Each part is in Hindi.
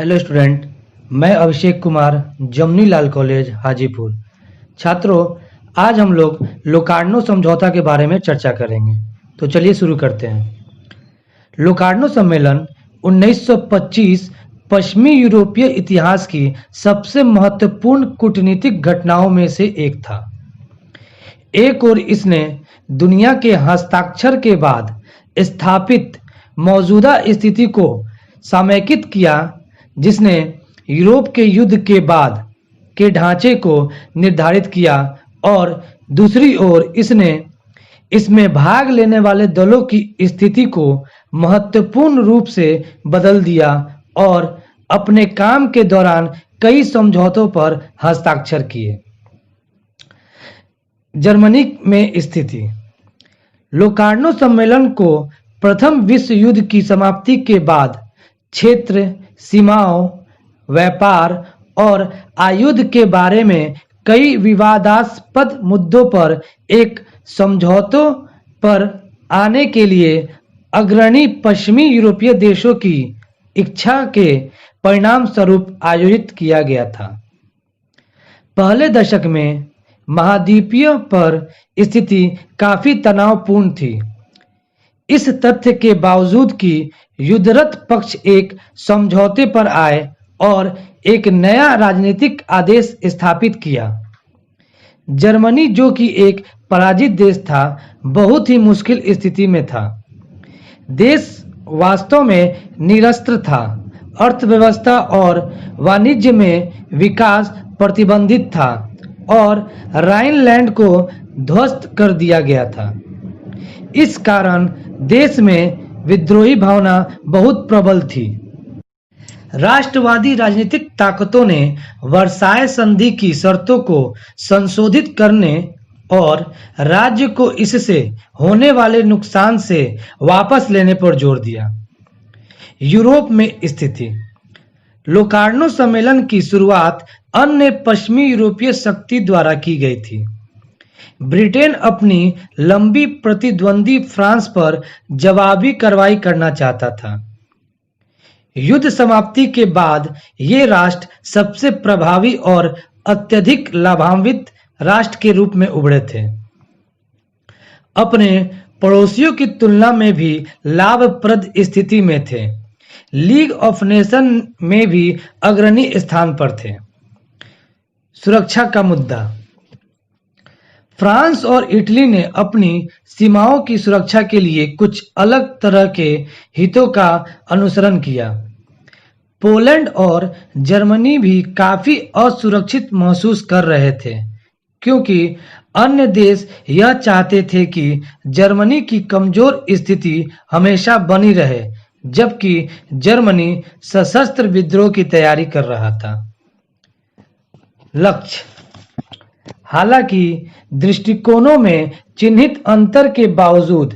हेलो स्टूडेंट, मैं अभिषेक कुमार, जमनी लाल कॉलेज हाजीपुर। छात्रों, आज हम लोग लोकार्नो समझौता के बारे में चर्चा करेंगे। तो चलिए शुरू करते हैं। लोकार्नो सम्मेलन 1925 पश्चिमी यूरोपीय इतिहास की सबसे महत्वपूर्ण कूटनीतिक घटनाओं में से एक था। एक ओर इसने दुनिया के हस्ताक्षर के बाद स्थापित मौजूदा स्थिति को समेकित किया, जिसने यूरोप के युद्ध के बाद के ढांचे को निर्धारित किया, और दूसरी ओर इसने इसमें भाग लेने वाले दलों की स्थिति को महत्वपूर्ण रूप से बदल दिया और अपने काम के दौरान कई समझौतों पर हस्ताक्षर किए। जर्मनी में स्थिति। लोकार्नो सम्मेलन को प्रथम विश्व युद्ध की समाप्ति के बाद क्षेत्र, सीमाओं, व्यापार और आयुध के बारे में कई विवादास्पद मुद्दों पर एक समझौतों पर आने के लिए अग्रणी पश्चिमी यूरोपीय देशों की इच्छा के परिणाम स्वरूप आयोजित किया गया था। पहले दशक में महाद्वीपीय पर स्थिति काफी तनावपूर्ण थी। इस तथ्य के बावजूद कि युद्धरत पक्ष एक समझौते पर आए और एक नया राजनीतिक आदेश स्थापित किया, जर्मनी, जो कि एक पराजित देश था, बहुत ही मुश्किल स्थिति में था। देश वास्तव में निरस्त्र था, अर्थव्यवस्था और वाणिज्य में विकास प्रतिबंधित था और राइनलैंड को ध्वस्त कर दिया गया था। इस कारण देश में विद्रोही भावना बहुत प्रबल थी। राष्ट्रवादी राजनीतिक ताकतों ने वर्साय संधि की शर्तों को संशोधित करने और राज्य को इससे होने वाले नुकसान से वापस लेने पर जोर दिया। यूरोप में स्थिति। लोकार्नो सम्मेलन की शुरुआत अन्य पश्चिमी यूरोपीय शक्ति द्वारा की गई थी। ब्रिटेन अपनी लंबी प्रतिद्वंदी फ्रांस पर जवाबी कार्रवाई करना चाहता था। युद्ध समाप्ति के बाद ये राष्ट्र सबसे प्रभावी और अत्यधिक लाभान्वित राष्ट्र के रूप में उभरे थे। अपने पड़ोसियों की तुलना में भी लाभप्रद स्थिति में थे। लीग ऑफ नेशन में भी अग्रणी स्थान पर थे। सुरक्षा का मुद्दा। फ्रांस और इटली ने अपनी सीमाओं की सुरक्षा के लिए कुछ अलग तरह के हितों का अनुसरण किया। पोलैंड और जर्मनी भी काफी असुरक्षित महसूस कर रहे थे, क्योंकि अन्य देश यह चाहते थे कि जर्मनी की कमजोर स्थिति हमेशा बनी रहे, जबकि जर्मनी सशस्त्र विद्रोह की तैयारी कर रहा था। लक्ष्य। हालांकि दृष्टिकोणों में चिन्हित अंतर के बावजूद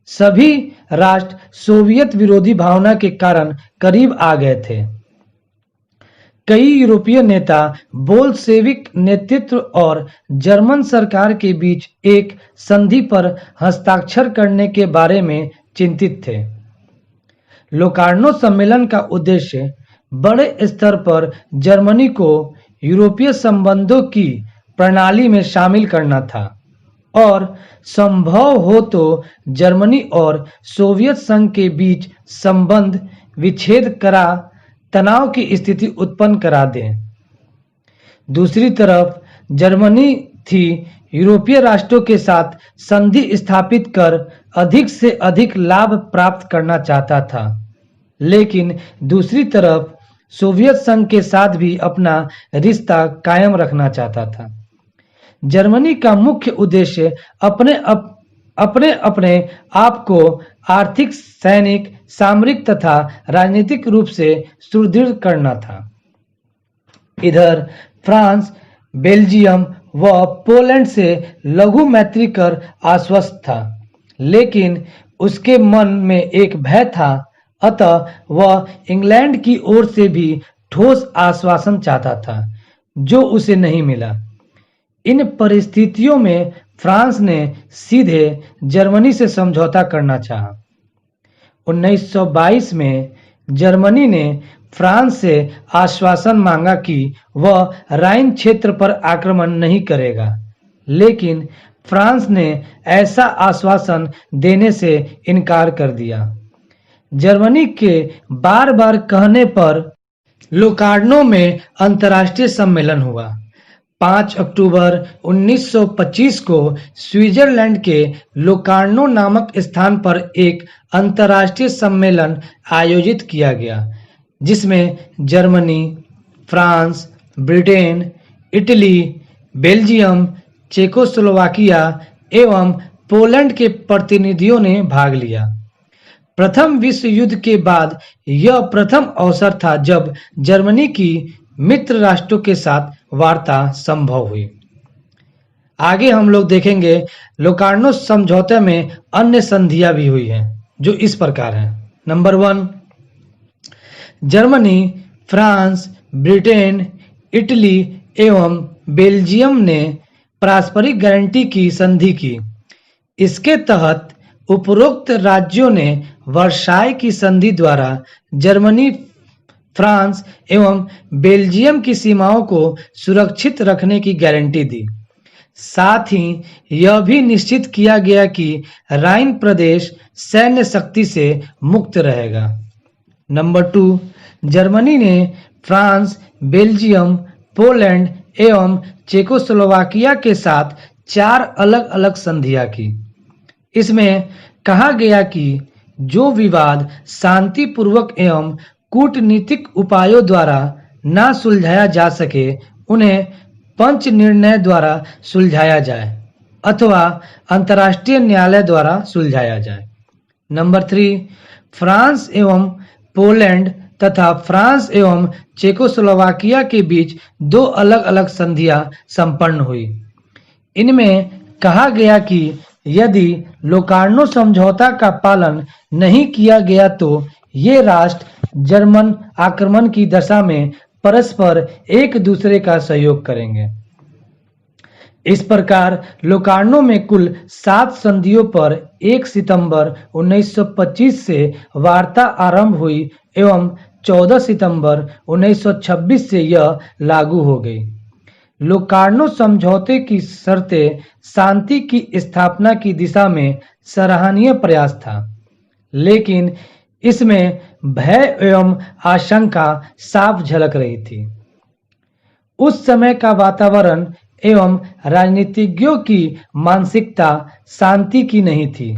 सभी राष्ट्र सोवियत विरोधी भावना के कारण करीब आ गए थे। कई यूरोपीय नेता बोल्शेविक नेतृत्व और जर्मन सरकार के बीच एक संधि पर हस्ताक्षर करने के बारे में चिंतित थे। लोकार्नो सम्मेलन का उद्देश्य बड़े स्तर पर जर्मनी को यूरोपीय संबंधों की प्रणाली में शामिल करना था और संभव हो तो जर्मनी और सोवियत संघ के बीच संबंध विच्छेद करा तनाव की स्थिति उत्पन्न करा दें। दूसरी तरफ जर्मनी थी यूरोपीय राष्ट्रों के साथ संधि स्थापित कर अधिक से अधिक लाभ प्राप्त करना चाहता था, लेकिन दूसरी तरफ सोवियत संघ के साथ भी अपना रिश्ता कायम रखना चाहता था। जर्मनी का मुख्य उद्देश्य अपने आप को आर्थिक, सैनिक, सामरिक तथा राजनीतिक रूप से सुदृढ़ करना था। इधर फ्रांस, बेल्जियम व पोलैंड से लघु मैत्री कर आश्वस्त था, लेकिन उसके मन में एक भय था, अतः वह इंग्लैंड की ओर से भी ठोस आश्वासन चाहता था, जो उसे नहीं मिला। इन परिस्थितियों में फ्रांस ने सीधे जर्मनी से समझौता करना चाहा। 1922 में जर्मनी ने फ्रांस से आश्वासन मांगा कि वह राइन क्षेत्र पर आक्रमण नहीं करेगा, लेकिन फ्रांस ने ऐसा आश्वासन देने से इनकार कर दिया। जर्मनी के बार-बार कहने पर लोकार्नो में अंतर्राष्ट्रीय सम्मेलन हुआ। 5 अक्टूबर 1925 को स्विट्जरलैंड के लोकार्नो नामक स्थान पर एक अंतर्राष्ट्रीय सम्मेलन आयोजित किया गया, जिसमें Germany, France, Britain, Italy, Belgium, Czechoslovakia एवं पोलैंड के प्रतिनिधियों ने भाग लिया। प्रथम विश्व युद्ध के बाद यह प्रथम अवसर था जब जर्मनी की मित्र राष्ट्रों के साथ वार्ता संभव हुई। आगे हम लोग देखेंगे लोकार्नो समझौते में अन्य संधियां भी हुई हैं, जो इस प्रकार हैं। Number 1, Germany, France, Britain, Italy एवं बेल्जियम ने पारस्परिक गारंटी की संधि की। इसके तहत उपरोक्त राज्यों ने वर्साई की संधि द्वारा जर्मनी, फ्रांस एवं बेल्जियम की सीमाओं को सुरक्षित रखने की गारंटी दी। साथ ही यह भी निश्चित किया गया कि राइन प्रदेश सैन्य शक्ति से मुक्त रहेगा। नंबर 2, जर्मनी ने फ्रांस, बेल्जियम, पोलैंड एवं चेकोस्लोवाकिया के साथ 4 अलग-अलग संधियां की। इसमें कहा गया कि जो विवाद शांतिपूर्वक एवं कूटनीतिक उपायों द्वारा न सुलझाया जा सके, उन्हें पंच निर्णय द्वारा सुलझाया जाए अथवा अंतर्राष्ट्रीय न्यायालय द्वारा सुलझाया जाए। नंबर 3, फ्रांस एवं पोलैंड तथा फ्रांस एवं चेकोस्लोवाकिया के बीच 2 अलग-अलग संधियां संपन्न हुई। इनमें कहा गया कि यदि लोकार्नो समझौता का पालन नहीं किया गया तो ये राष्ट्र जर्मन आक्रमण की दशा में परस्पर एक दूसरे का सहयोग करेंगे। इस प्रकार लोकार्नो में कुल 7 संधियों पर 1 सितंबर 1925 से वार्ता आरंभ हुई एवं 14 सितंबर 1926 से यह लागू हो गई। लोकार्नो समझौते की शर्तें शांति की स्थापना की दिशा में सराहनीय प्रयास था, लेकिन इसमें भय एवं आशंका साफ झलक रही थी। उस समय का वातावरण एवं राजनीतिज्ञों की मानसिकता शांति की नहीं थी।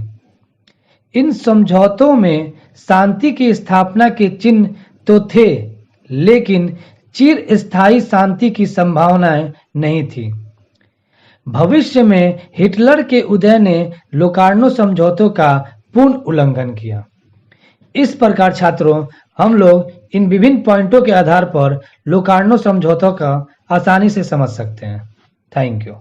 इन समझौतों में शांति की स्थापना के चिन्ह तो थे, लेकिन चिरस्थायी शांति की संभावनाएं नहीं थी। भविष्य में हिटलर के उदय ने लोकार्नो समझौतों का पूर्ण उल्लंघन किया। इस प्रकार छात्रों, हम लोग इन विभिन्न पॉइंटों के आधार पर लोकार्नो समझौतों का आसानी से समझ सकते हैं। Thank you.